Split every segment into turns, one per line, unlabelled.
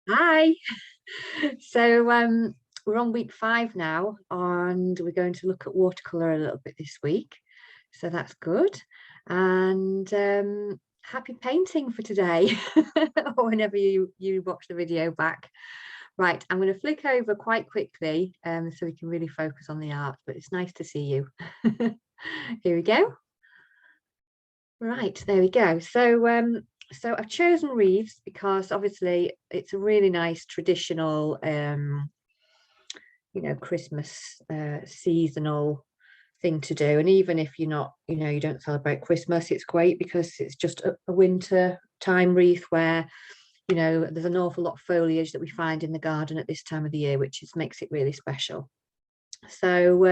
Hi. So we're on week 5 now, and we're going to look at watercolour a little bit this week. So that's good. And happy painting for today, or whenever you watch the video back. Right, I'm going to flick over quite quickly so we can really focus on the art, but it's nice to see you. Here we go. Right, there we go. So I've chosen Wreaths because obviously it's a really nice traditional Christmas seasonal thing to do. And even if you're not, you don't celebrate Christmas, it's great because it's just a winter time wreath where, there's an awful lot of foliage that we find in the garden at this time of the year, which makes it really special. So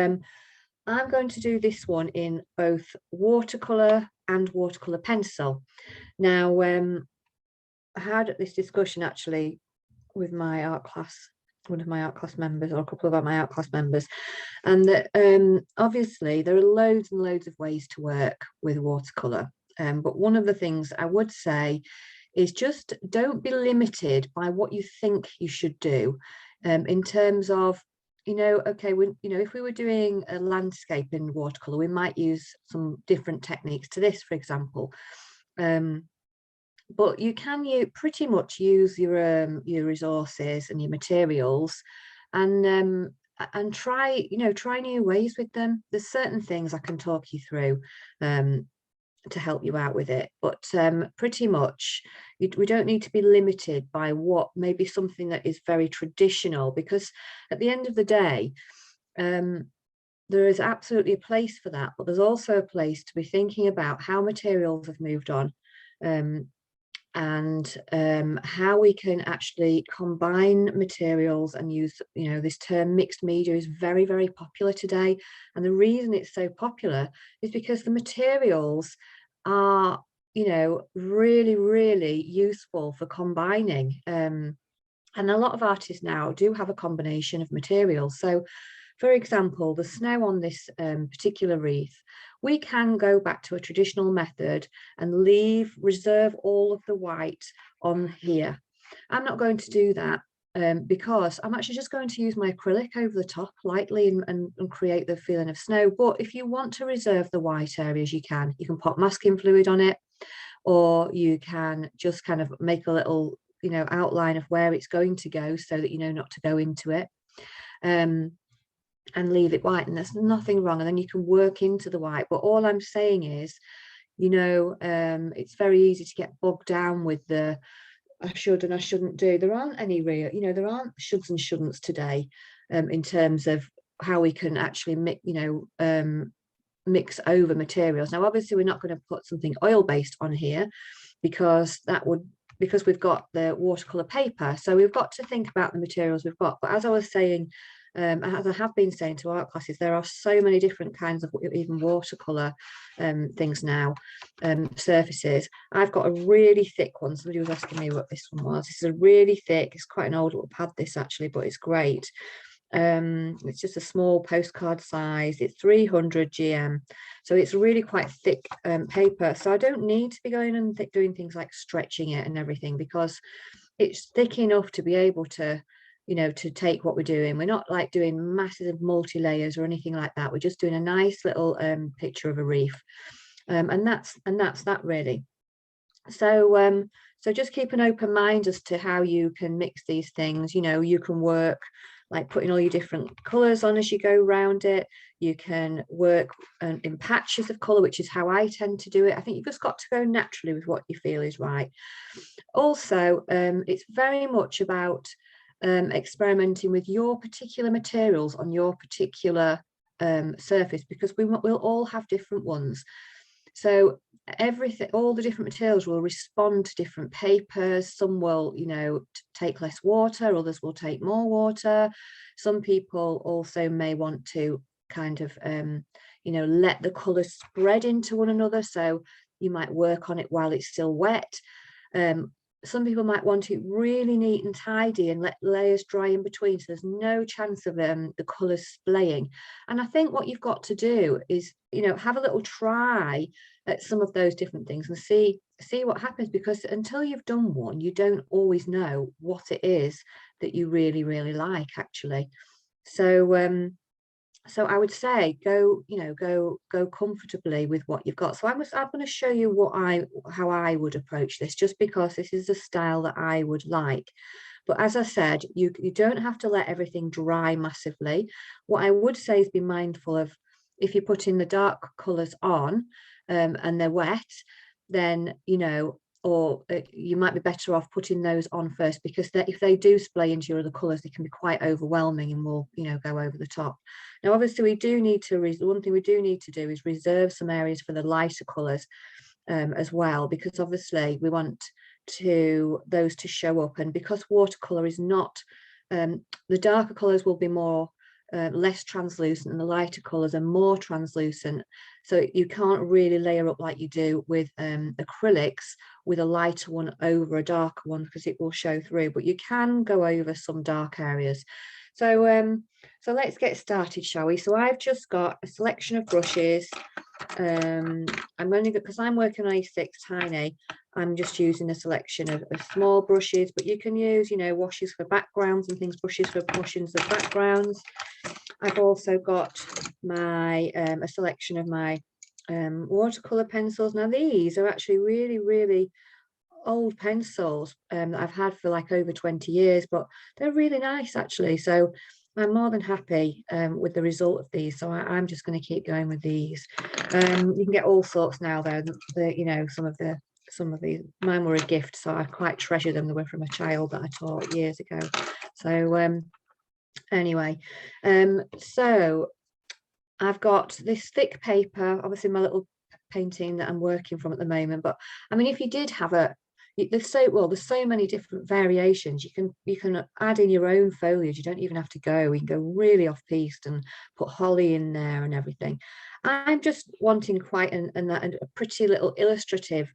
I'm going to do this one in both watercolor and watercolor pencil. Now, I had this discussion actually with my art class, one of my art class members, or a couple of my art class members, and that obviously there are loads and loads of ways to work with watercolor. But one of the things I would say is just don't be limited by what you think you should do in terms of, okay, if we were doing a landscape in watercolor, we might use some different techniques to this, for example. But you can pretty much use your resources and your materials and try new ways with them. There's certain things I can talk you through to help you out with it, but pretty much we don't need to be limited by what maybe something that is very traditional, because at the end of the day there is absolutely a place for that, but there's also a place to be thinking about how materials have moved on, and how we can actually combine materials and use, this term mixed media is very, very popular today. And the reason it's so popular is because the materials are, really, really useful for combining. And a lot of artists now do have a combination of materials. So, for example, the snow on this particular wreath, we can go back to a traditional method and reserve all of the white on here. I'm not going to do that because I'm actually just going to use my acrylic over the top lightly and create the feeling of snow. But if you want to reserve the white areas, you can. You can pop masking fluid on it, or you can just kind of make a little, outline of where it's going to go so that you know not to go into it. And leave it white, and there's nothing wrong, and then you can work into the white. But all I'm saying is, it's very easy to get bogged down with the I should and I shouldn't do. There aren't any real, there aren't shoulds and shouldn'ts today in terms of how we can actually mix over materials. Now obviously we're not going to put something oil based on here because we've got the watercolor paper, so we've got to think about the materials we've got. But as I was saying, as I have been saying to art classes, there are so many different kinds of even watercolor things now, surfaces. I've got a really thick one. Somebody was asking me what this one was. This is a really thick, it's quite an old little pad this actually, but it's great. It's just a small postcard size. It's 300 GM, so it's really quite thick paper. So I don't need to be going and doing things like stretching it and everything, because it's thick enough to be able to, to take what we're doing. We're not like doing massive multi-layers or anything like that. We're just doing a nice little picture of a wreath, and that's that really. So just keep an open mind as to how you can mix these things. You can work like putting all your different colors on as you go around it. You can work in patches of color, which is how I tend to do it. I think you've just got to go naturally with what you feel is right. Also, it's very much about experimenting with your particular materials on your particular surface, because we'll all have different ones. So all the different materials will respond to different papers. Some will, take less water, others will take more water. Some people also may want to kind of, let the colours spread into one another. So you might work on it while it's still wet. Some people might want it really neat and tidy and let layers dry in between, so there's no chance of the colours splaying. And I think what you've got to do is, have a little try at some of those different things and see see what happens, because until you've done one, you don't always know what it is that you really, really like, actually. So so I would say go, go comfortably with what you've got. So I'm going to show you how I would approach this, just because this is the style that I would like. But as I said, you don't have to let everything dry massively. What I would say is be mindful of, if you're putting the dark colours on and they're wet, then, or you might be better off putting those on first, because if they do splay into your other colours, they can be quite overwhelming and will, go over the top. Now, obviously, one thing we do need to do is reserve some areas for the lighter colours as well, because obviously we want those to show up. And because watercolour is not, the darker colours will be more less translucent, and the lighter colours are more translucent, so you can't really layer up like you do with acrylics, with a lighter one over a darker one, because it will show through. But you can go over some dark areas. So let's get started, shall we? So I've just got a selection of brushes. I'm only, because I'm working on A6 tiny, I'm just using a selection of small brushes, but you can use, washes for backgrounds and things, brushes for cushions of backgrounds. I've also got my a selection of my watercolor pencils. Now these are actually really, really old pencils that I've had for like over 20 years, but they're really nice, actually. So I'm more than happy with the result of these. So I'm just going to keep going with these. You can get all sorts now, though. Some of these, mine were a gift, so I quite treasure them. They were from a child that I taught years ago. So anyway, so I've got this thick paper, obviously my little painting that I'm working from at the moment. But I mean, if you did have there's so many different variations. You can add in your own foliage. You don't even have to go. You can go really off piste and put holly in there and everything. I'm just wanting quite a pretty little illustrative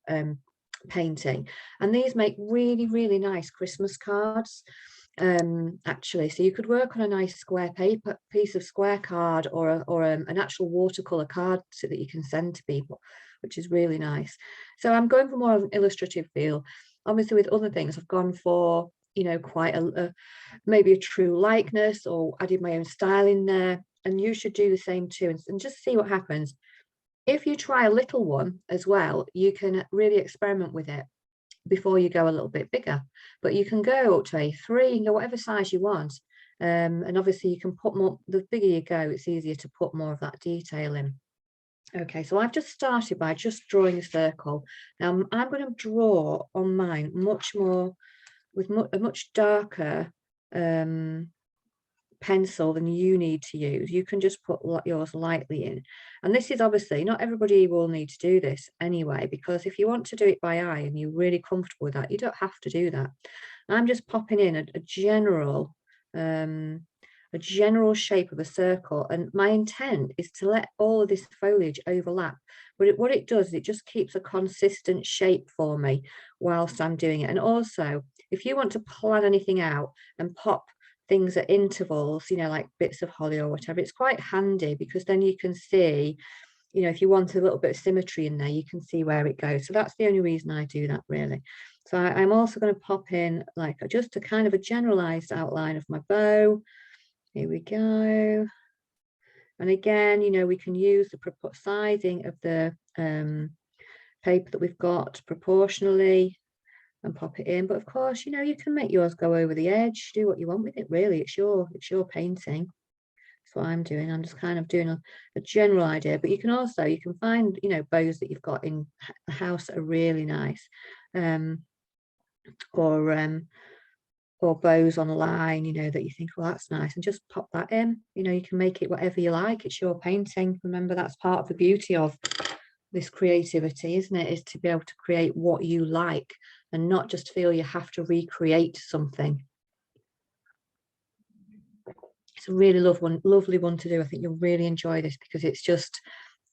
painting, and these make really, really nice Christmas cards. Actually, so you could work on a nice square paper piece of square card, or an actual watercolor card, so that you can send to people, which is really nice. So I'm going for more of an illustrative feel. Obviously, with other things, I've gone for, quite maybe a true likeness, or added my own style in there. And you should do the same too, and just see what happens. If you try a little one as well, you can really experiment with it before you go a little bit bigger. But you can go up to A3, you can go whatever size you want. And obviously you can put more, the bigger you go, it's easier to put more of that detail in. Okay, so I've just started by just drawing a circle. Now I'm going to draw on mine much more, with a much darker pencil than you need to use. You can just put yours lightly in. And this is obviously, not everybody will need to do this anyway, because if you want to do it by eye and you're really comfortable with that, you don't have to do that. I'm just popping in a general shape of a circle, and my intent is to let all of this foliage overlap. But what it does is it just keeps a consistent shape for me whilst I'm doing it. And also, if you want to plan anything out and pop things at intervals, like bits of holly or whatever, it's quite handy, because then you can see, if you want a little bit of symmetry in there, you can see where it goes. So that's the only reason I do that, really. So I'm also going to pop in like just a kind of a generalized outline of my bow. Here we go. And again, we can use the sizing of the paper that we've got proportionally and pop it in. But of course, you can make yours go over the edge, do what you want with it, really. It's your painting. That's what I'm doing. I'm just kind of doing a general idea. But you can find, bows that you've got in the house that are really nice. Or bows online, that you think, well, that's nice, and just pop that in. You can make it whatever you like. It's your painting. Remember, that's part of the beauty of this creativity, isn't it? Is to be able to create what you like and not just feel you have to recreate something. It's a really lovely one to do. I think you'll really enjoy this, because it's just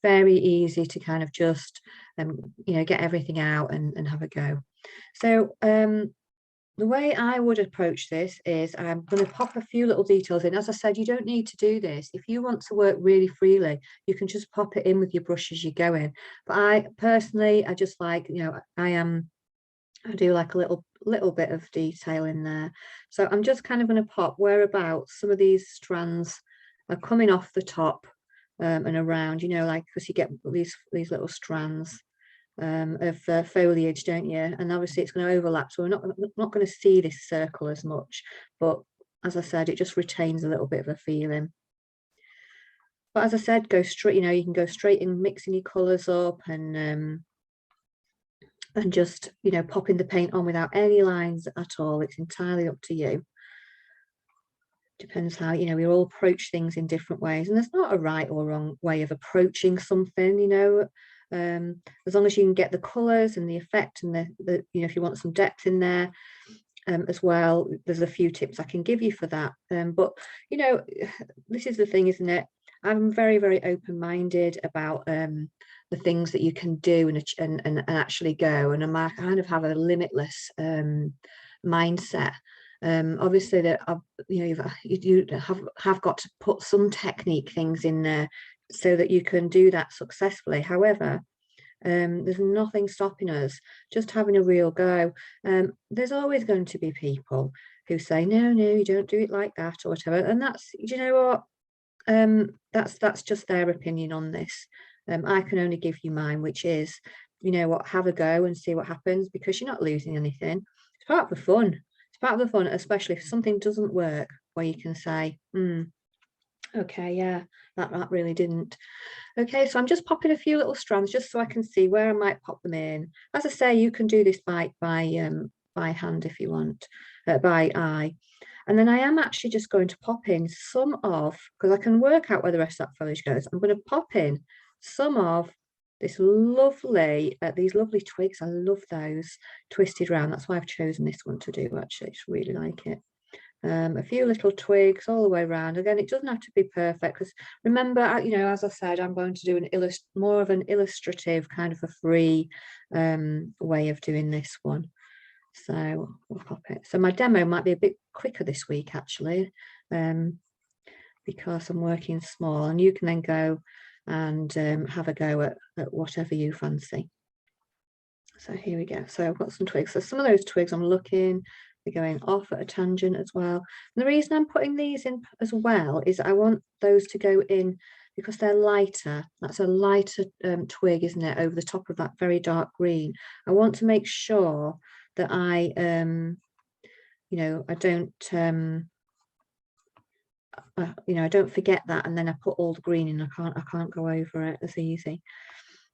very easy to kind of just get everything out and have a go. So the way I would approach this is I'm going to pop a few little details in. As I said, you don't need to do this. If you want to work really freely, you can just pop it in with your brush as you go in. But I personally, I just like, I do like a little bit of detail in there. So I'm just kind of going to pop whereabouts some of these strands are coming off the top and around, like, because you get these little strands of foliage, don't you? And obviously it's going to overlap, so we're not going to see this circle as much, but as I said, it just retains a little bit of a feeling. But as I said, go straight, you can go straight in mixing your colours up and just popping the paint on without any lines at all. It's entirely up to you. Depends how we all approach things in different ways, and there's not a right or wrong way of approaching something. As long as you can get the colors and the effect and the if you want some depth in there as well, there's a few tips I can give you for that. But this is the thing, isn't it? I'm very, very open-minded about the things that you can do and actually go, and I kind of have a limitless mindset. Obviously that you have got to put some technique things in there so that you can do that successfully. However, there's nothing stopping us just having a real go. There's always going to be people who say no, you don't do it like that or whatever, and that's, you know what, that's just their opinion on this. I can only give you mine, which is, have a go and see what happens, because you're not losing anything. It's part of the fun. It's part of the fun, especially if something doesn't work, where you can say, okay, yeah, that really didn't. Okay, so I'm just popping a few little strands just so I can see where I might pop them in. As I say, you can do this by hand if you want, by eye. And then I am actually just going to pop in some of, because I can work out where the rest of that foliage goes, I'm going to pop in some of this these lovely twigs. I love those twisted round. That's why I've chosen this one to do, actually. I just really like it. A few little twigs all the way around. Again, it doesn't have to be perfect, because remember, as I said, I'm going to do more of an illustrative kind of a free way of doing this one. So we'll pop it. So my demo might be a bit quicker this week, actually, because I'm working small, and you can then go and have a go at whatever you fancy. So here we go. So I've got some twigs. So some of those twigs I'm looking, they're going off at a tangent as well. And the reason I'm putting these in as well is I want those to go in because they're lighter. That's a lighter twig, isn't it, over the top of that very dark green. I want to make sure that I I don't forget that, and then I put all the green in. I can't go over it as easy.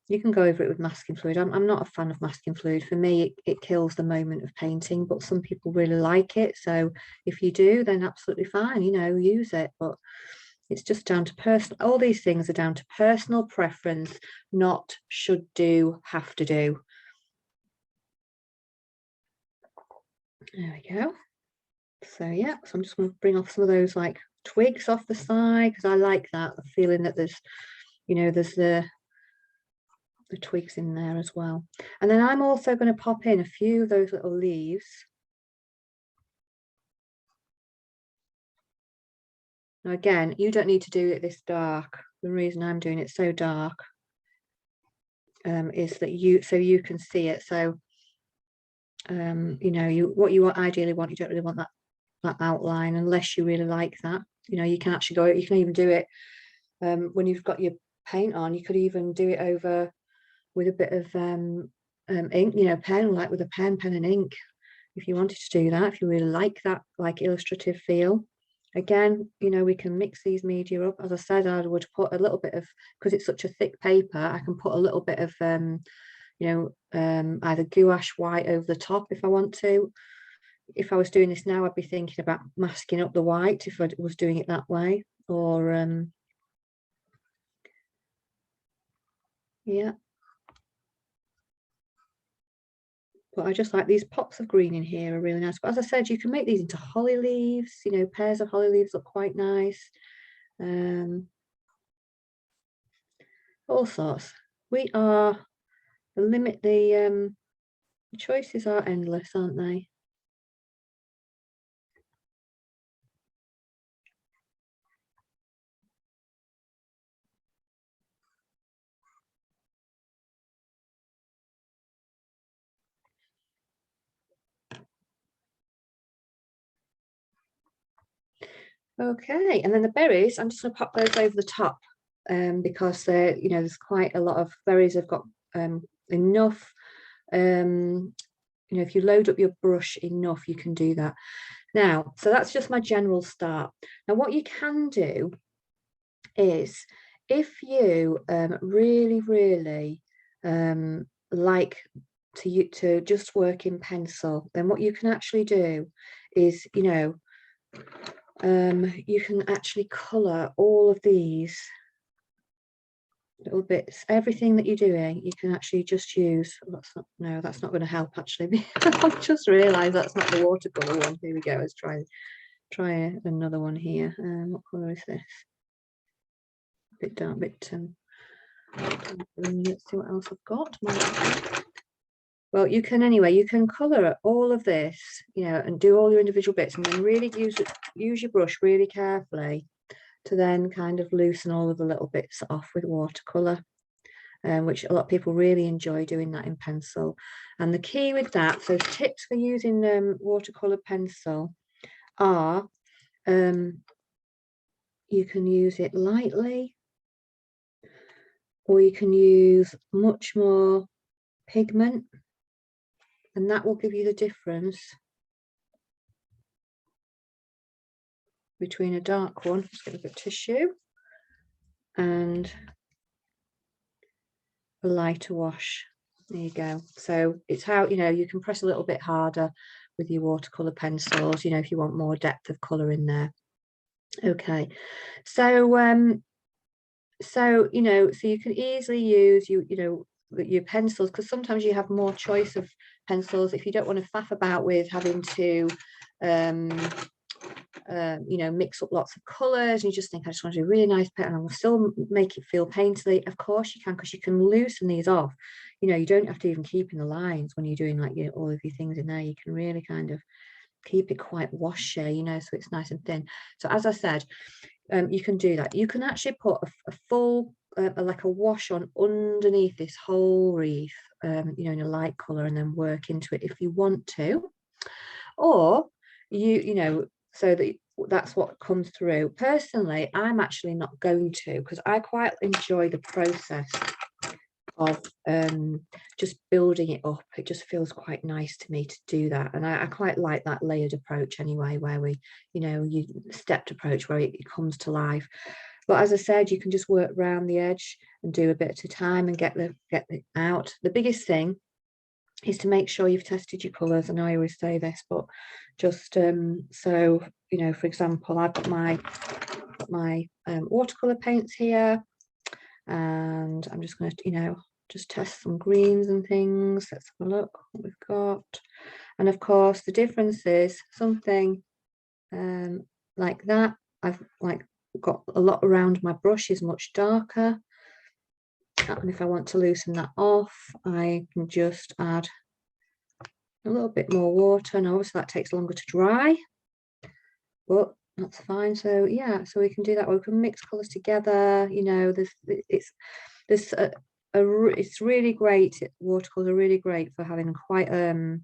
You can go over it with masking fluid. I'm not a fan of masking fluid. For me, it kills the moment of painting, but some people really like it. So if you do, then absolutely fine, use it. But it's just down to personal. All these things are down to personal preference, not should do, have to do. There we go. So yeah, so I'm just going to bring off some of those like twigs off the side, because I like that, the feeling that there's the twigs in there as well. And then I'm also going to pop in a few of those little leaves. Now again, you don't need to do it this dark. The reason I'm doing it so dark is that you can see it. So what you ideally want, you don't really want that outline unless you really like that. You can actually go, you can even do it when you've got your paint on. You could even do it over with a bit of ink, pen, like with a pen and ink, if you wanted to do that, if you really like that like illustrative feel. Again, we can mix these media up. As I said, I would put a little bit of, because it's such a thick paper, I can put a little bit of either gouache white over the top if I want to. If I was doing this now, I'd be thinking about masking up the white if I was doing it that way, or yeah. But I just like these pops of green in here are really nice. But as I said, you can make these into holly leaves. Pairs of holly leaves look quite nice. All sorts. The choices are endless, aren't they? Okay, and then the berries, I'm just going to pop those over the top because they're, you know, there's quite a lot of berries. Have got enough. You know, if you load up your brush enough, you can do that. Now, so that's just my general start. Now, what you can do is if you really, really like to just work in pencil, then what you can actually do is, you know, you can actually colour all of these little bits. Everything that you're doing, you can actually just use. That's not, no, that's not going to help actually. I've just realised that's not the watercolour one. Here we go. Let's try another one here. What colour is this? A bit dark, bit let's see what else I've got. Well, you can anyway, you can colour all of this, you know, and do all your individual bits, and then really use your brush really carefully to then kind of loosen all of the little bits off with watercolour, which a lot of people really enjoy doing that in pencil. And the key with that, so tips for using watercolour pencil are you can use it lightly, or you can use much more pigment, and that will give you the difference between a dark one, let's get a bit of tissue, and a lighter wash. There you go. So it's how, you know, you can press a little bit harder with your watercolor pencils, you know, if you want more depth of color in there. Okay, so so you know, so you can easily use you know your pencils, because sometimes you have more choice of pencils if you don't want to faff about with having to you know, mix up lots of colors, and you just think, I just want to do a really nice pen and I will still make it feel painterly. Of course you can, because you can loosen these off. You know, you don't have to even keep in the lines when you're doing like, you know, all of your things in there. You can really kind of keep it quite washy, you know, so it's nice and thin. So as I said, you can do that. You can actually put a full like a wash on underneath this whole wreath, you know, in a light color, and then work into it if you want to, or you know, so that that's what comes through. Personally, I'm actually not going to, because I quite enjoy the process of just building it up. It just feels quite nice to me to do that, and I quite like that layered approach anyway, where we, you know, you stepped approach where it comes to life. But as I said, you can just work around the edge and do a bit at a time and get it out. The biggest thing is to make sure you've tested your colours. And I always say this, but just so you know, for example, I've got my watercolour paints here, and I'm just going to, you know, just test some greens and things. Let's have a look what we've got. And of course the difference is something like that. I've like got a lot around my brush is much darker, and if I want to loosen that off, I can just add a little bit more water. And obviously that takes longer to dry, but that's fine. So yeah, so we can do that. We can mix colors together, you know. It's really great. Watercolors are really great for having quite you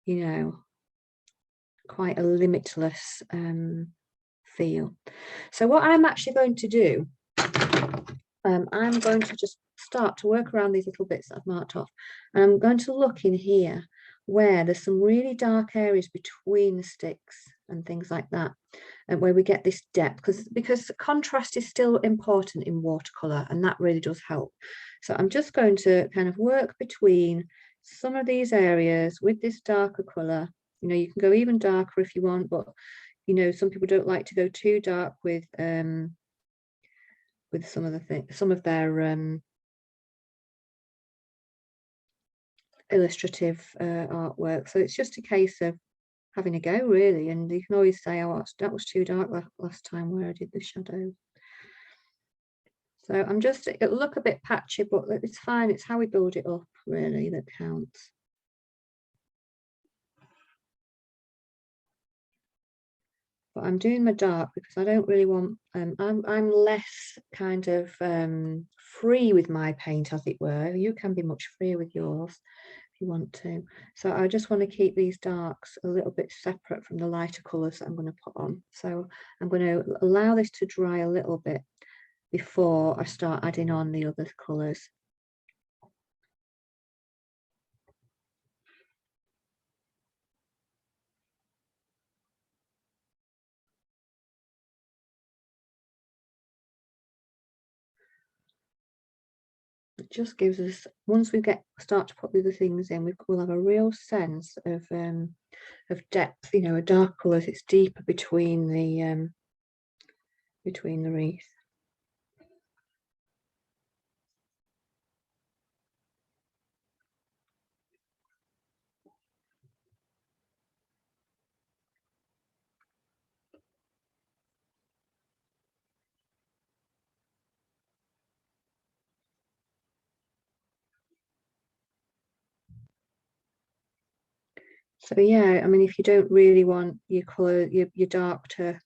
know, quite a limitless feel. So what I'm actually going to do, I'm going to just start to work around these little bits that I've marked off, and I'm going to look in here where there's some really dark areas between the sticks and things like that, and where we get this depth, because contrast is still important in watercolor, and that really does help. So I'm just going to kind of work between some of these areas with this darker color. You know, you can go even darker if you want, but you know, some people don't like to go too dark with some of the things, some of their illustrative artwork. So it's just a case of having a go, really. And you can always say, oh, that was too dark last time where I did the shadows. So I'm just, it'll look a bit patchy, but it's fine. It's how we build it up, really, that counts. But I'm doing my dark because I don't really want, I'm less kind of free with my paint, as it were. You can be much freer with yours. If you want to. So I just want to keep these darks a little bit separate from the lighter colours that I'm going to put on. So I'm going to allow this to dry a little bit before I start adding on the other colours. It just gives us, once we start to put the other things in, we'll have a real sense of depth. You know, a dark colour, it's deeper between the wreath. So yeah, I mean, if you don't really want your colour, your dark to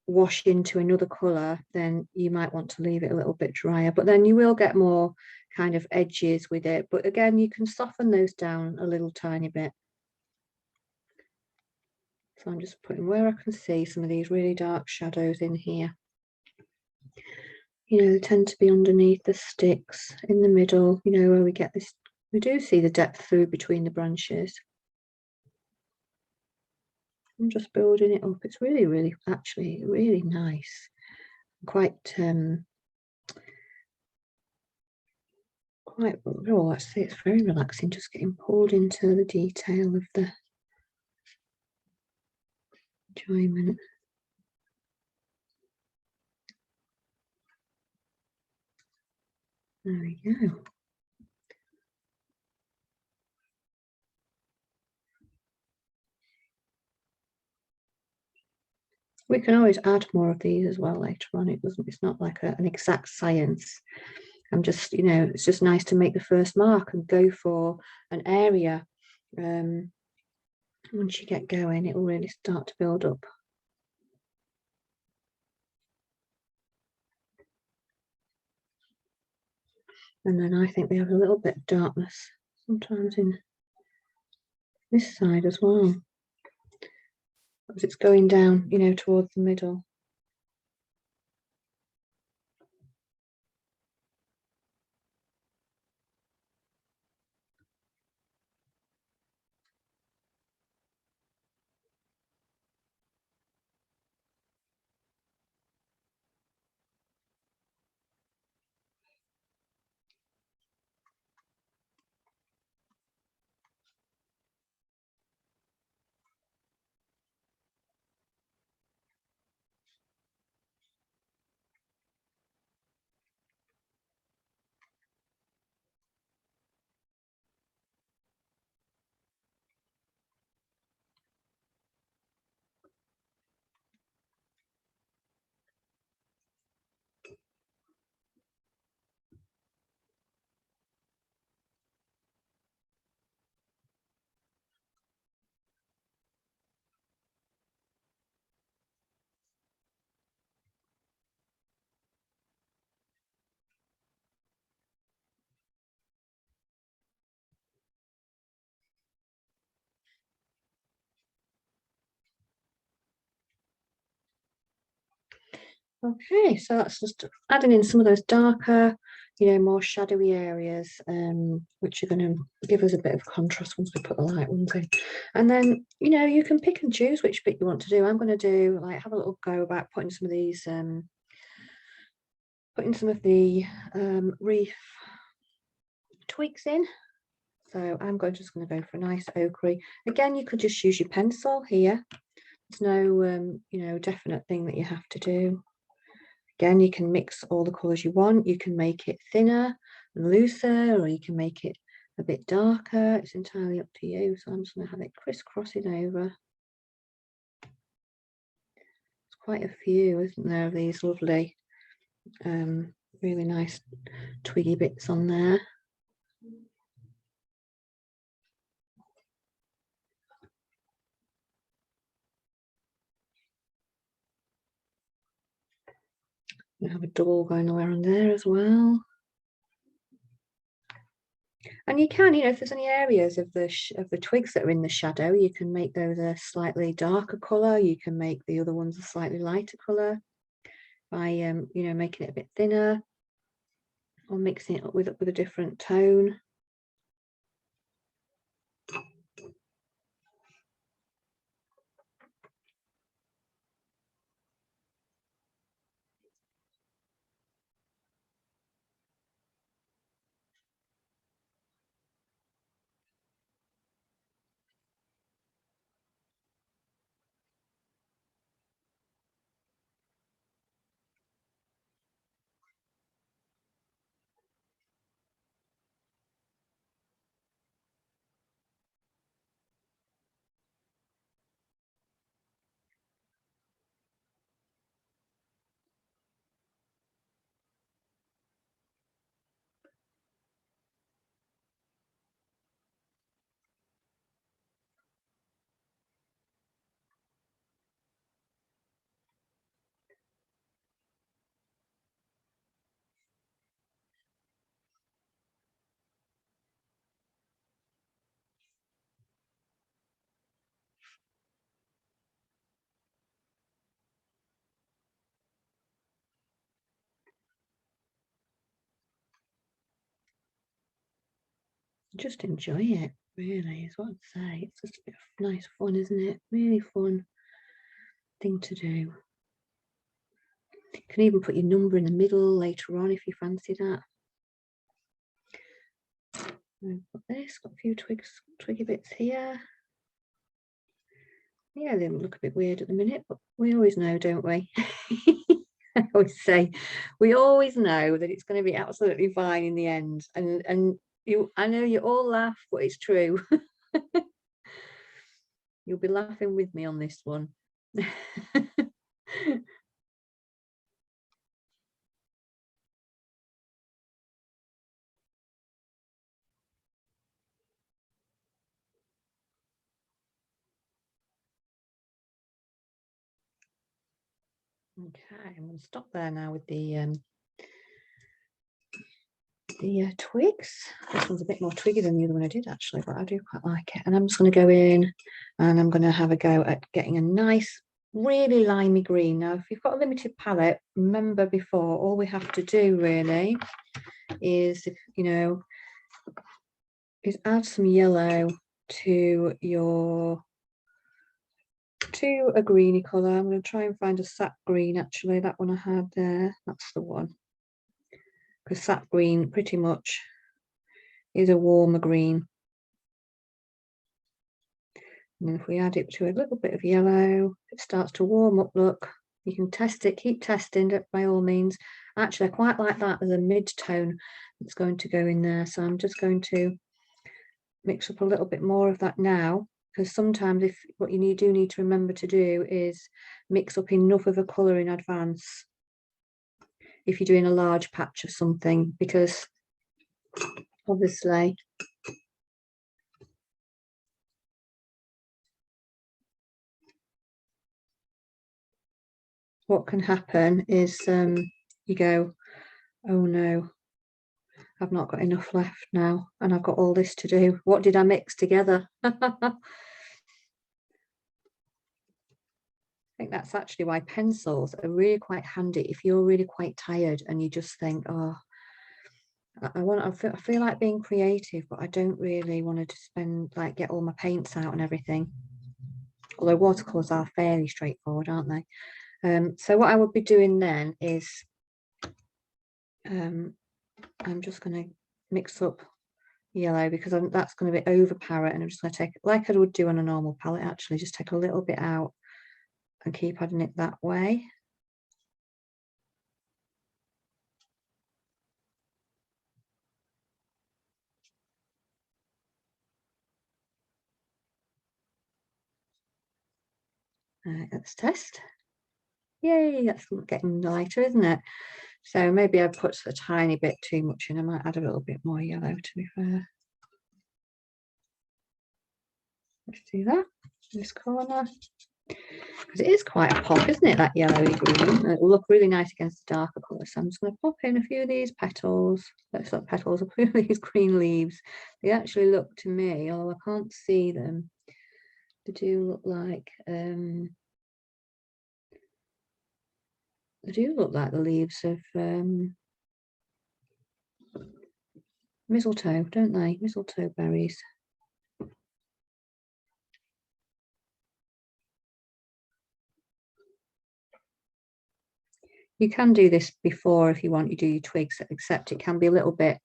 wash into another colour, then you might want to leave it a little bit drier, but then you will get more kind of edges with it. But again, you can soften those down a little tiny bit. So I'm just putting where I can see some of these really dark shadows in here. You know, they tend to be underneath the sticks, in the middle, you know, where we get this, we do see the depth through between the branches. I'm just building it up. It's really, really, actually really nice. Quite oh, let's see, it's very relaxing, just getting pulled into the detail of the enjoyment. There we go. We can always add more of these as well later on. It's not like an exact science. I'm just, you know, it's just nice to make the first mark and go for an area. Once you get going, it will really start to build up. And then I think we have a little bit of darkness sometimes in this side as well, as it's going down, you know, towards the middle. Okay, so that's just adding in some of those darker, you know, more shadowy areas, which are going to give us a bit of contrast once we put the light ones in. And then, you know, you can pick and choose which bit you want to do. I'm going to do, like, have a little go about putting some of these, putting some of the Wreath tweaks in. So I'm just going to go for a nice ochre. Again, you could just use your pencil here. There's no, you know, definite thing that you have to do. Again, you can mix all the colours you want. You can make it thinner and looser, or you can make it a bit darker. It's entirely up to you. So I'm just going to have it crisscrossing over. It's quite a few, isn't there, of these lovely, really nice twiggy bits on there. We have a double going around there as well. And you can, you know, if there's any areas of the twigs that are in the shadow, you can make those a slightly darker colour. You can make the other ones a slightly lighter colour by you know, making it a bit thinner or mixing it up with a different tone. Just enjoy it, really, is what I'd say. It's just a bit of nice fun, isn't it? Really fun thing to do. You can even put your number in the middle later on if you fancy that. Got this, got a few twiggy bits here. Yeah, they look a bit weird at the minute, but we always know, don't we? I always say, we always know that it's going to be absolutely fine in the end. And you, I know you all laugh, but it's true. You'll be laughing with me on this one. Okay, I'm going to stop there now with the twigs. This one's a bit more twiggy than the other one I did actually, but I do quite like it. And I'm just going to go in and I'm going to have a go at getting a nice, really limey green. Now, if you've got a limited palette, remember before, all we have to do really is, if you know, is add some yellow to a greeny colour. I'm going to try and find a sap green actually. That one I had there, that's the one. Because sap green pretty much is a warmer green. And then if we add it to a little bit of yellow, it starts to warm up, look. You can test it, keep testing it by all means. Actually, I quite like that as a mid-tone that's going to go in there. So I'm just going to mix up a little bit more of that now, because sometimes if what you do need to remember to do is mix up enough of a colour in advance if you're doing a large patch of something, because obviously what can happen is you go, oh no, I've not got enough left now and I've got all this to do. What did I mix together? I think that's actually why pencils are really quite handy if you're really quite tired and you just think, oh, I feel like being creative, but I don't really want to spend, like, get all my paints out and everything. Although watercolours are fairly straightforward, aren't they? So what I would be doing then is I'm just going to mix up yellow because that's going to be overpowered, and I'm just going to take, like I would do on a normal palette actually, just take a little bit out and keep adding it that way. Let's test. Yay, that's getting lighter, isn't it? So maybe I put a tiny bit too much in. I might add a little bit more yellow, to be fair. Let's do that, this corner. because it is quite a pop, isn't it, that yellowy green? It will look really nice against the darker colour. So I'm just going to pop in a few of these petals. That's not petals, a few of these green leaves. They actually look to me, although I can't see them, they do look like the leaves of mistletoe, don't they? Mistletoe berries. You can do this before if you want, you do your twigs, except it can be a little bit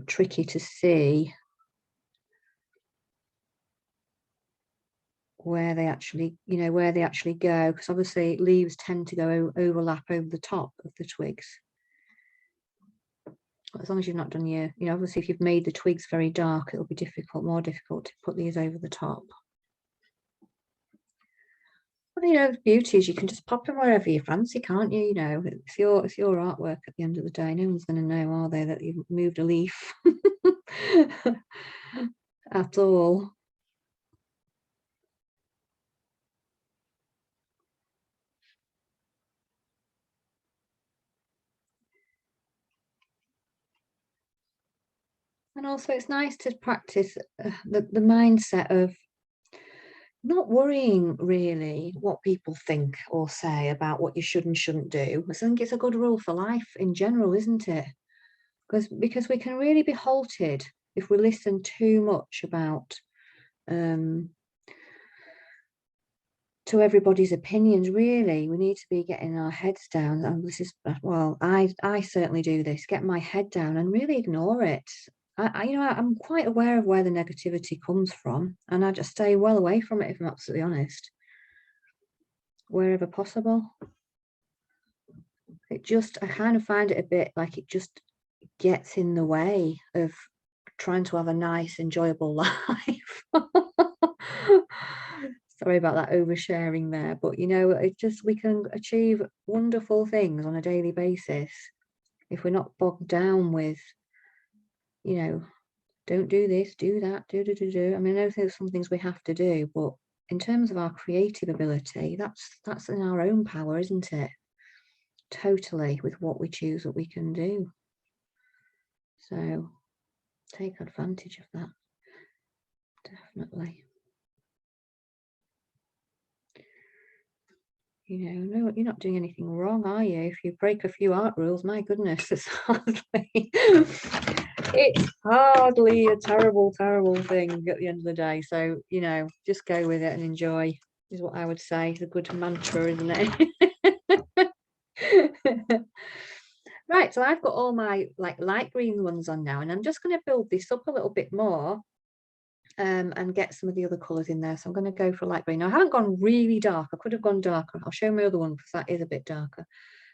tricky to see where they actually, where they actually go, because obviously leaves tend to go overlap over the top of the twigs. As long as you've not done your, obviously if you've made the twigs very dark, it'll be more difficult to put these over the top. But the beauty is you can just pop them wherever you fancy, can't you? It's your artwork at the end of the day. No one's going to know, are they, that you've moved a leaf at all. And also it's nice to practice the mindset of not worrying really what people think or say about what you should and shouldn't do. I think it's a good rule for life in general, isn't it? Because we can really be halted if we listen too much about to everybody's opinions. Really, we need to be getting our heads down, and this is, well, I certainly do this, get my head down and really ignore it. I'm quite aware of where the negativity comes from, and I just stay well away from it, if I'm absolutely honest, wherever possible. I kind of find it a bit like it just gets in the way of trying to have a nice, enjoyable life. Sorry about that oversharing there, but we can achieve wonderful things on a daily basis if we're not bogged down with, don't do this, do that, do. I mean, I know there's some things we have to do, but in terms of our creative ability, that's in our own power, isn't it? Totally, with what we choose, what we can do. So take advantage of that, definitely. No, you're not doing anything wrong, are you? If you break a few art rules, my goodness, it's hardly a terrible thing at the end of the day. So, just go with it and enjoy is what I would say. It's a good mantra, isn't it? Right, so I've got all my light green ones on now, and I'm just going to build this up a little bit more and get some of the other colours in there. So I'm going to go for light green. Now, I haven't gone really dark. I could have gone darker. I'll show my other one because that is a bit darker.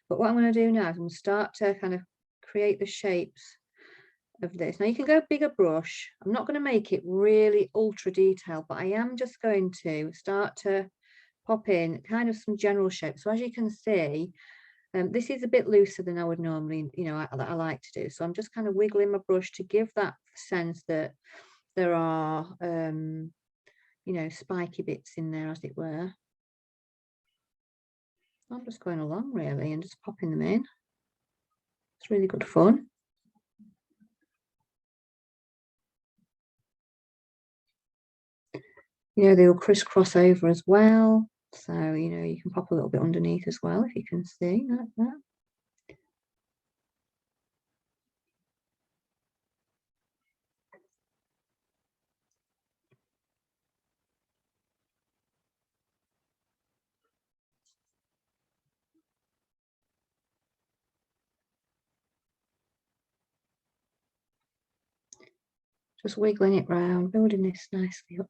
But what I'm going to do now is I'm going to start to kind of create the shapes of this. Now you can go bigger brush. I'm not going to make it really ultra detailed, but I am just going to start to pop in kind of some general shapes. So as you can see, this is a bit looser than I would normally, I like to do. So I'm just kind of wiggling my brush to give that sense that there are, spiky bits in there, as it were. I'm just going along really and just popping them in. It's really good fun. They'll crisscross over as well. So, you can pop a little bit underneath as well, if you can see like that. Just wiggling it round, building this nicely up.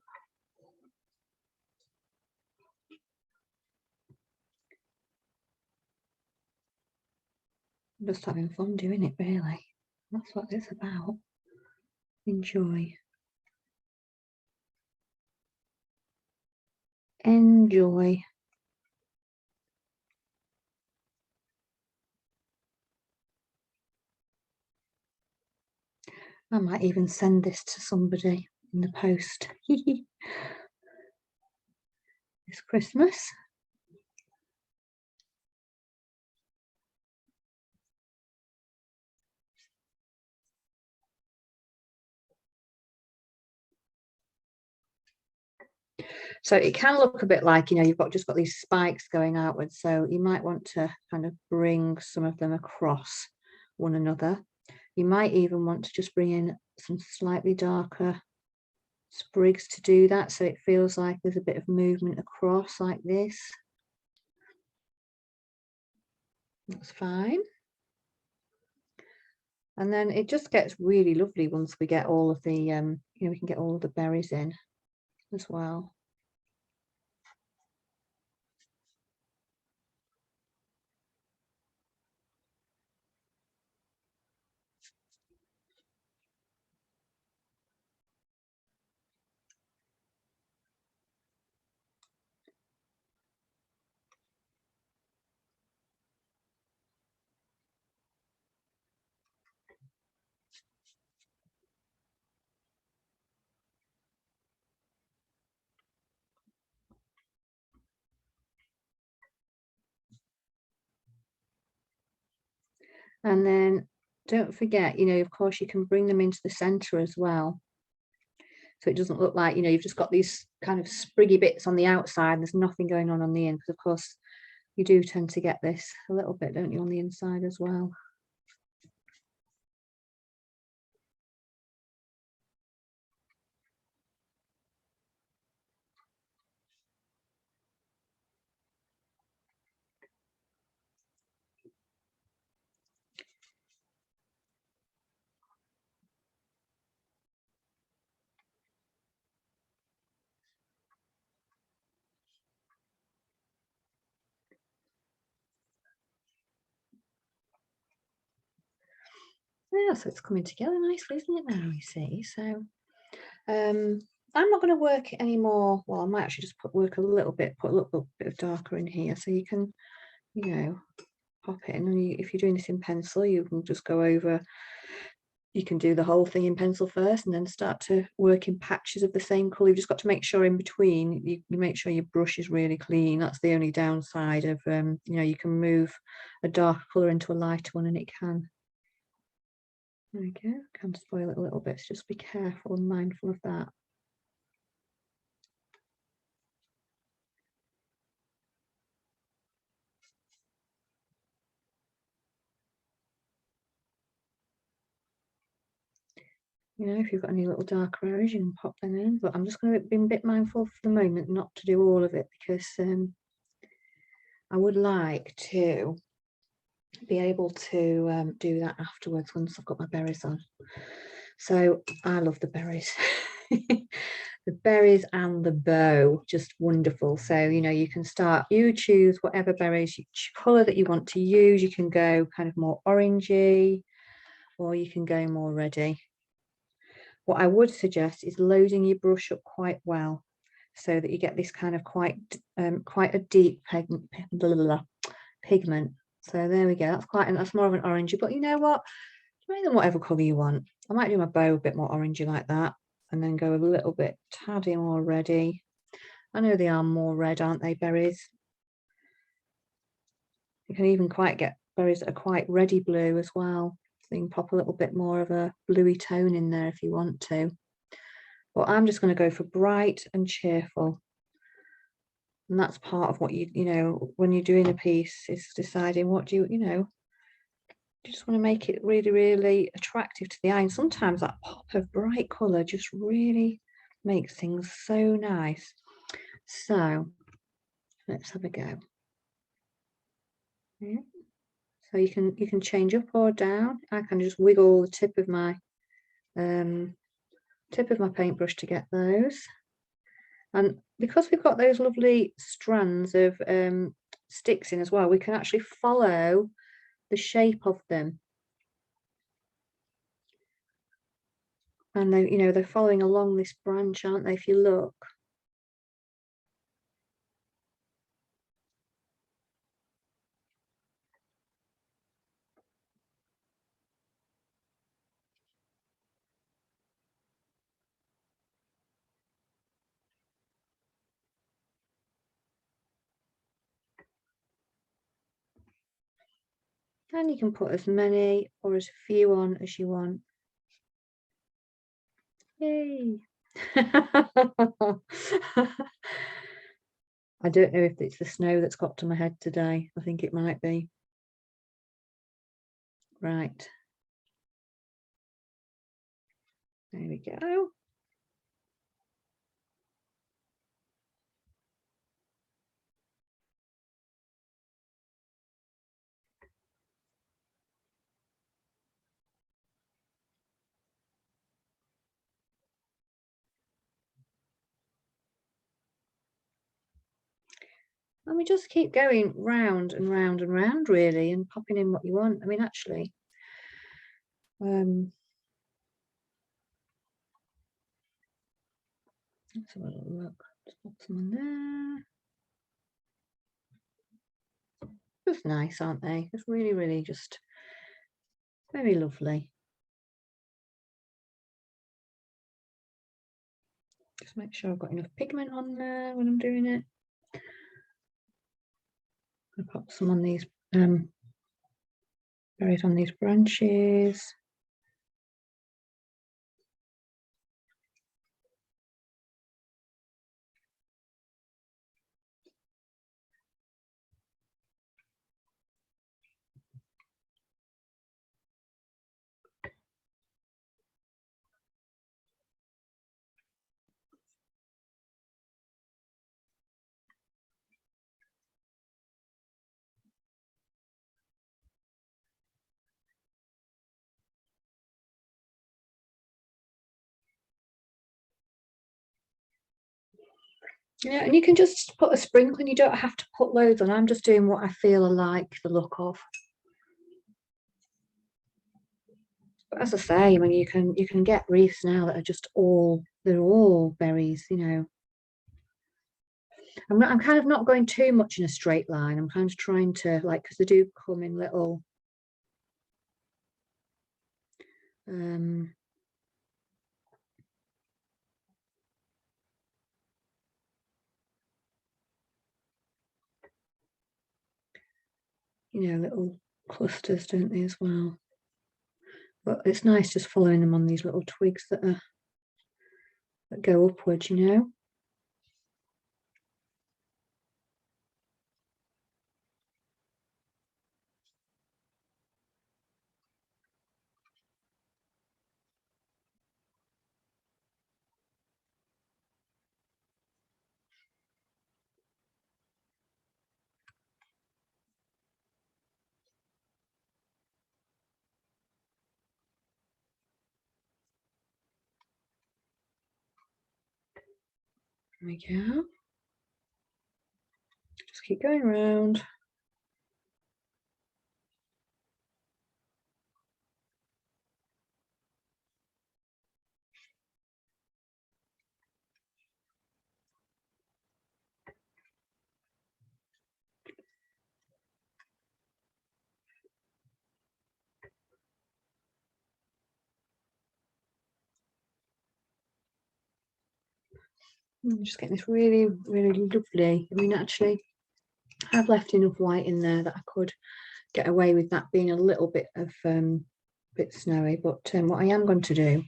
I'm just having fun doing it, really. That's what it's about. Enjoy. Enjoy. I might even send this to somebody in the post. It's Christmas. So it can look a bit like, you know, you've just got these spikes going outwards. So you might want to kind of bring some of them across one another. You might even want to just bring in some slightly darker sprigs to do that, so it feels like there's a bit of movement across like this. That's fine. And then it just gets really lovely once we get all of the you know, we can get all of the berries in as well. And then don't forget, you know, of course you can bring them into the center as well, so it doesn't look like, you know, you've just got these kind of spriggy bits on the outside and there's nothing going on the end, because of course you do tend to get this a little bit, don't you, on the inside as well. Yeah, so it's coming together nicely, isn't it now, you see? So I'm not going to work anymore. Well, I might actually just work a little bit, put a little bit of darker in here, so you can, you know, pop it in. And if you're doing this in pencil, you can just go over, you can do the whole thing in pencil first and then start to work in patches of the same colour. You've just got to make sure in between, you make sure your brush is really clean. That's the only downside of, you know, you can move a darker colour into a lighter one and it can. There we go, can spoil it a little bit, so just be careful and mindful of that. You know, if you've got any little darker areas, you can pop them in, but I'm just going to be a bit mindful for the moment not to do all of it, because I would like to be able to do that afterwards once I've got my berries on. So I love the berries. The berries and the bow, just wonderful. So, you know, you can start, you choose whatever berries, colour that you want to use. You can go kind of more orangey, or you can go more reddy. What I would suggest is loading your brush up quite well, so that you get this kind of quite a deep pigment. So there we go. That's more of an orangey, but you know what? Make them whatever colour you want. I might do my bow a bit more orangey like that, and then go a little bit taddy more reddy. I know they are more red, aren't they, berries? You can even quite get berries that are quite reddy blue as well. So you can pop a little bit more of a bluey tone in there if you want to. But I'm just going to go for bright and cheerful. And that's part of what you know, when you're doing a piece, is deciding what do you know, you just want to make it really, really attractive to the eye. And sometimes that pop of bright colour just really makes things so nice. So let's have a go. Yeah. So you can change up or down. I can just wiggle the tip of my paintbrush to get those. And because we've got those lovely strands of sticks in as well, we can actually follow the shape of them. And they, you know, they're following along this branch, aren't they, if you look? And you can put as many or as few on as you want. Yay! I don't know if it's the snow that's got to my head today. I think it might be. Right. There we go. And we just keep going round and round and round, really, and popping in what you want. I mean, actually, let's have a little look. Just pop some in there. Just nice, aren't they? It's really, really just very lovely. Just make sure I've got enough pigment on there when I'm doing it. I'll pop some on these, berries on these branches. Yeah, and you can just put a sprinkle and you don't have to put loads on. I'm just doing what I feel I like the look of. But as I say, I mean, you can get wreaths now that are just they're all berries, you know. I'm kind of not going too much in a straight line. I'm kind of trying to, like, because they do come in little you know, little clusters, don't they, as well? But it's nice just following them on these little twigs that go upwards, you know. There we go. Just keep going around. I'm just getting this really, really lovely. I mean, actually, I've left enough white in there that I could get away with that being a little bit of bit snowy. But what I am going to do,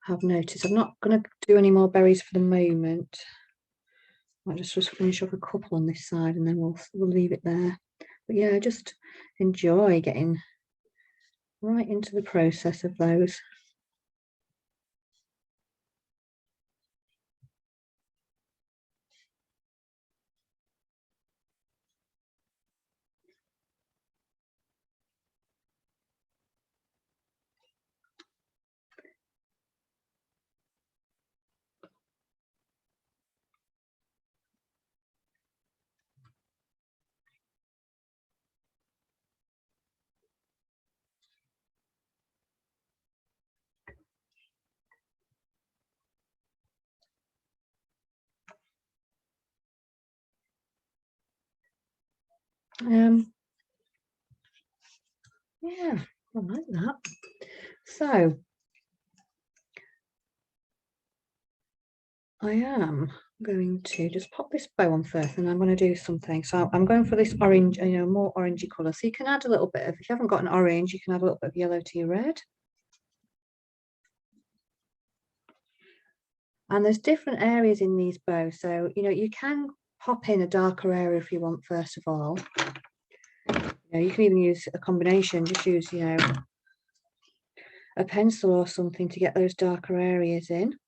I've noticed, I'm not going to do any more berries for the moment. I'll just finish off a couple on this side, and then we'll leave it there. But yeah, just enjoy getting right into the process of those. Yeah, I like that. So I am going to just pop this bow on first, and I'm going to do something. So I'm going for this orange, you know, more orangey colour. So you can add a little bit of, if you haven't got an orange, you can add a little bit of yellow to your red. And there's different areas in these bows. So, you know, you can pop in a darker area if you want, first of all. You know, you can even use a combination, just use, you know, a pencil or something to get those darker areas in. To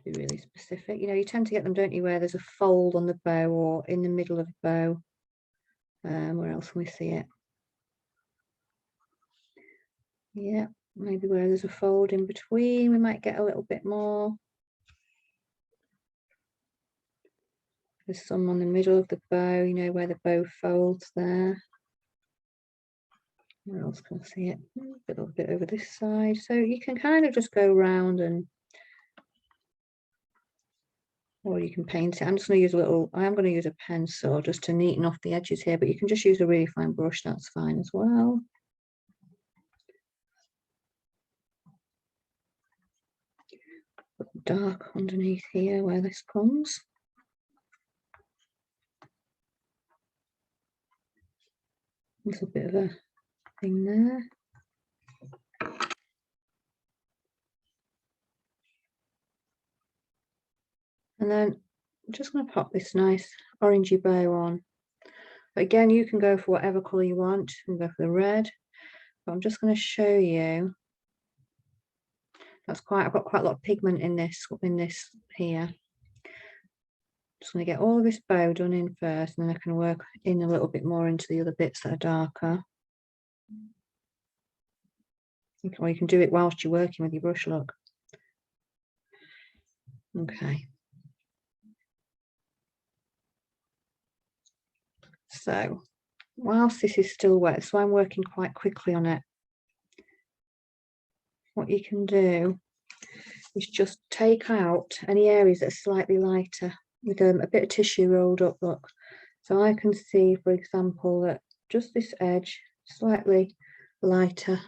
be really specific, you know, you tend to get them, don't you, where there's a fold on the bow or in the middle of the bow. Where else can we see it? Yeah, maybe where there's a fold in between, we might get a little bit more. There's some on the middle of the bow, you know, where the bow folds there. Where else can I see it? A little bit over this side. So you can kind of just go around, and or you can paint it. I'm just going to use a little, I am going to use a pencil just to neaten off the edges here, but you can just use a really fine brush, that's fine as well. Put dark underneath here where this comes. A little bit of a thing there. And then I'm just going to pop this nice orangey bow on. But again, you can go for whatever colour you want. You can go for the red. But I'm just going to show you. I've got quite a lot of pigment in this here. Just going to get all of this bow done in first, and then I can work in a little bit more into the other bits that are darker. Or you can do it whilst you're working with your brush, look. Okay. So whilst this is still wet, so I'm working quite quickly on it, what you can do is just take out any areas that are slightly lighter with a bit of tissue rolled up, look. So I can see, for example, that just this edge slightly lighter.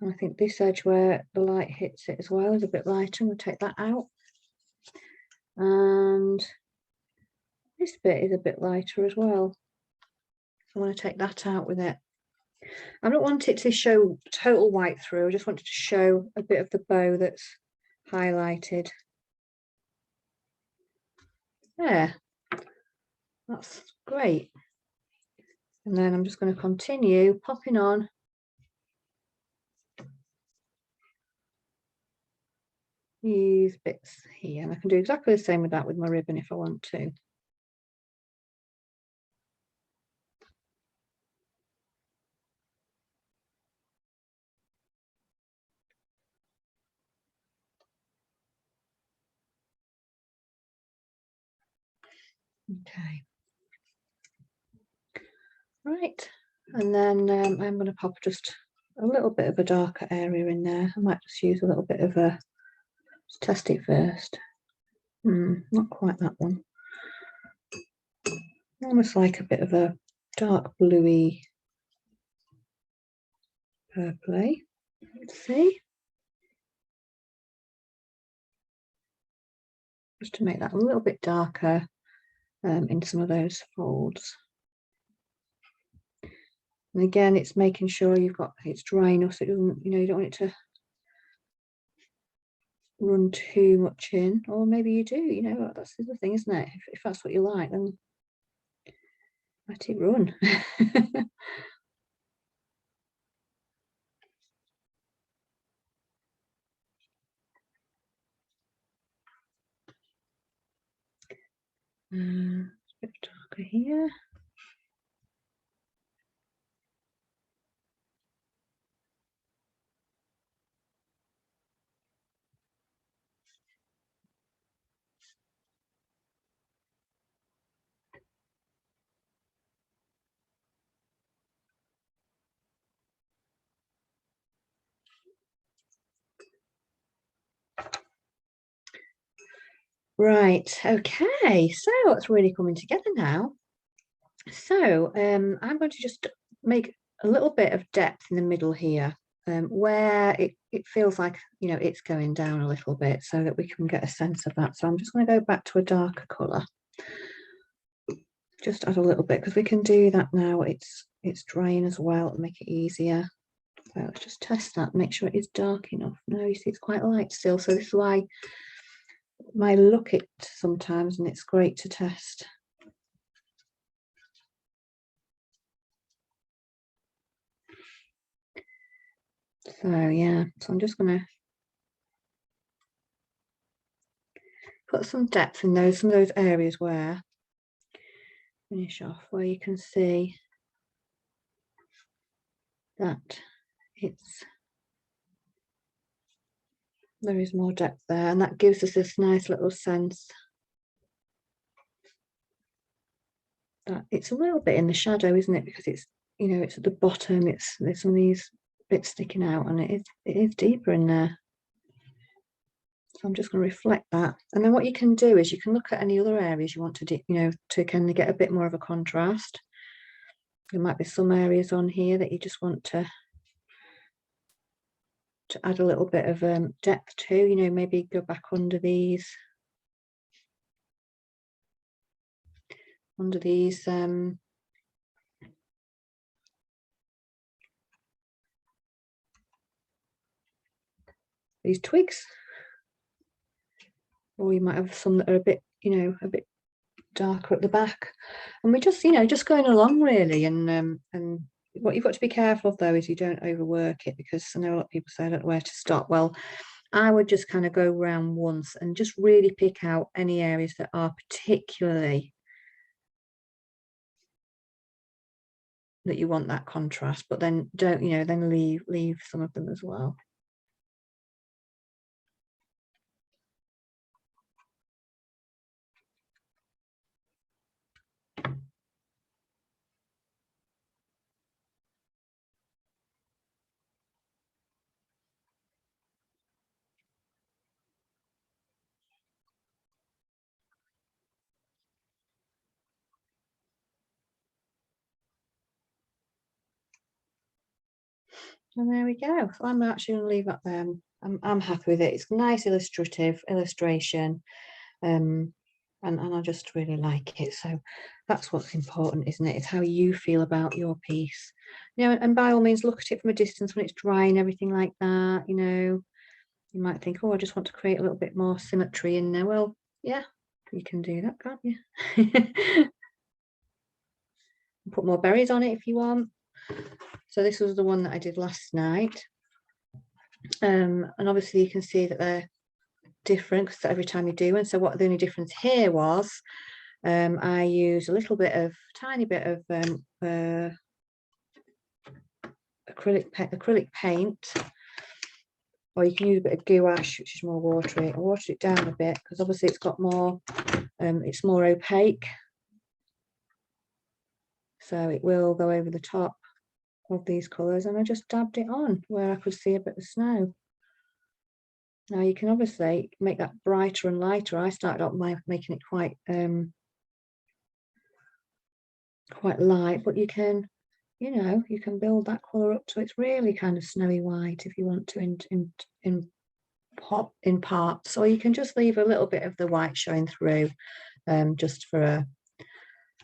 And I think this edge where the light hits it as well is a bit lighter. We'll take that out. And this bit is a bit lighter as well. So I want to take that out with it. I don't want it to show total white through. I just want it to show a bit of the bow that's highlighted. There. That's great. And then I'm just going to continue popping on these bits here. And I can do exactly the same with that with my ribbon if I want to. Okay. Right. And then I'm going to pop just a little bit of a darker area in there. I might just use a little bit of a, just test it first. Not quite that one. Almost like a bit of a dark bluey purpley. Let's see. Just to make that a little bit darker in some of those folds. And again, it's making sure it's dry enough so it doesn't, you don't want it to run too much in, or maybe you do, that's the other thing, isn't it? If that's what you like, then let it run. A bit darker here. Right, okay, so it's really coming together now. So I'm going to just make a little bit of depth in the middle here, where it feels like, it's going down a little bit, so that we can get a sense of that. So I'm just going to go back to a darker colour. Just add a little bit, because we can do that now. It's drying as well, and make it easier. So let's just test that, make sure it is dark enough. No, you see it's quite light still, so this is why I look it sometimes, and it's great to test. So yeah, so I'm just going to put some depth in some of those areas where finish off, where you can see that there is more depth there, and that gives us this nice little sense that it's a little bit in the shadow, isn't it? Because it's, you know, it's at the bottom, there's some of these bits sticking out, and it is deeper in there. So I'm just going to reflect that, and then what you can do is you can look at any other areas you want to do, you know, to kind of get a bit more of a contrast. There might be some areas on here that you just want to add a little bit of depth to, you know, maybe go back under these these twigs, or you might have some that are a bit, you know, a bit darker at the back, and we're just, you know, just going along really. And what you've got to be careful of though is you don't overwork it, because I know a lot of people say I don't know where to stop. Well, I would just kind of go around once and just really pick out any areas that are particularly that you want that contrast, but then don't, you know, then leave some of them as well. And there we go. So I'm actually going to leave that there. I'm happy with it. It's a nice illustration, and I just really like it. So that's what's important, isn't it? It's how you feel about your piece. You know, and by all means, look at it from a distance when it's dry and everything like that. You know, you might think, oh, I just want to create a little bit more symmetry in there. Well, yeah, you can do that, can't you? Put more berries on it if you want. So this was the one that I did last night. And obviously you can see that they're different because every time you do. And so what the only difference here was, I used a little bit of, tiny bit of acrylic paint, or you can use a bit of gouache, which is more watery. I watered it down a bit because obviously it's got more, it's more opaque, so it will go over the top of these colours, and I just dabbed it on where I could see a bit of snow. Now you can obviously make that brighter and lighter. I started off by making it quite light, but you can, you know, you can build that colour up so it's really kind of snowy white if you want to in parts, or you can just leave a little bit of the white showing through, just for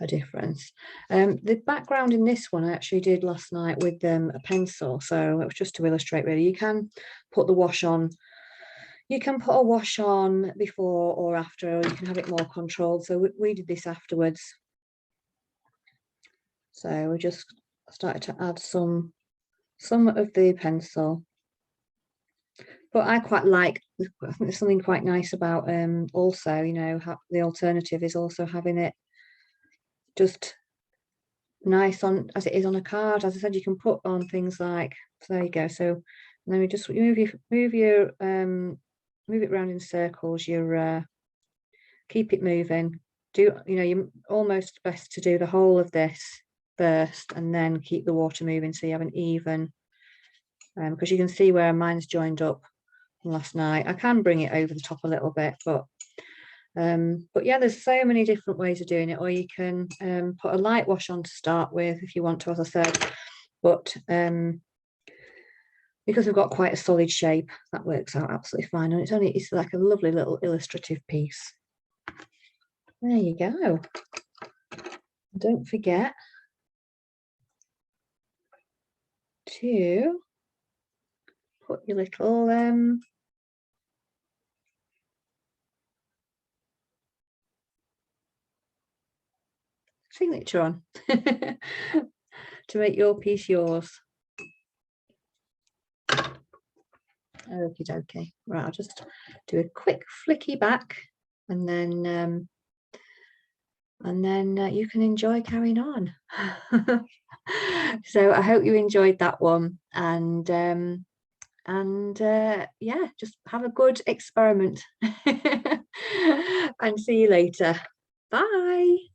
a difference. The background in this one I actually did last night with a pencil, so it was just to illustrate really. You can put the wash on, you can put a wash on before or after, or you can have it more controlled. So we did this afterwards. So we just started to add some of the pencil, but I quite like, I think there's something quite nice about also, you know, the alternative is also having it just nice on as it is on a card. As I said, you can put on things like, so there you go. So then we just move it around in circles. You're keep it moving. Do, you know, you're almost best to do the whole of this first and then keep the water moving so you have an even, because you can see where mine's joined up from last night. I can bring it over the top a little bit, but yeah, there's so many different ways of doing it. Or you can put a light wash on to start with if you want to, as I said, but because we've got quite a solid shape, that works out absolutely fine, and it's like a lovely little illustrative piece. There you go. Don't forget to put your little signature on to make your piece yours. Okie dokie. Right, I'll just do a quick flicky back, and then you can enjoy carrying on. So I hope you enjoyed that one, and yeah, just have a good experiment. And see you later. Bye.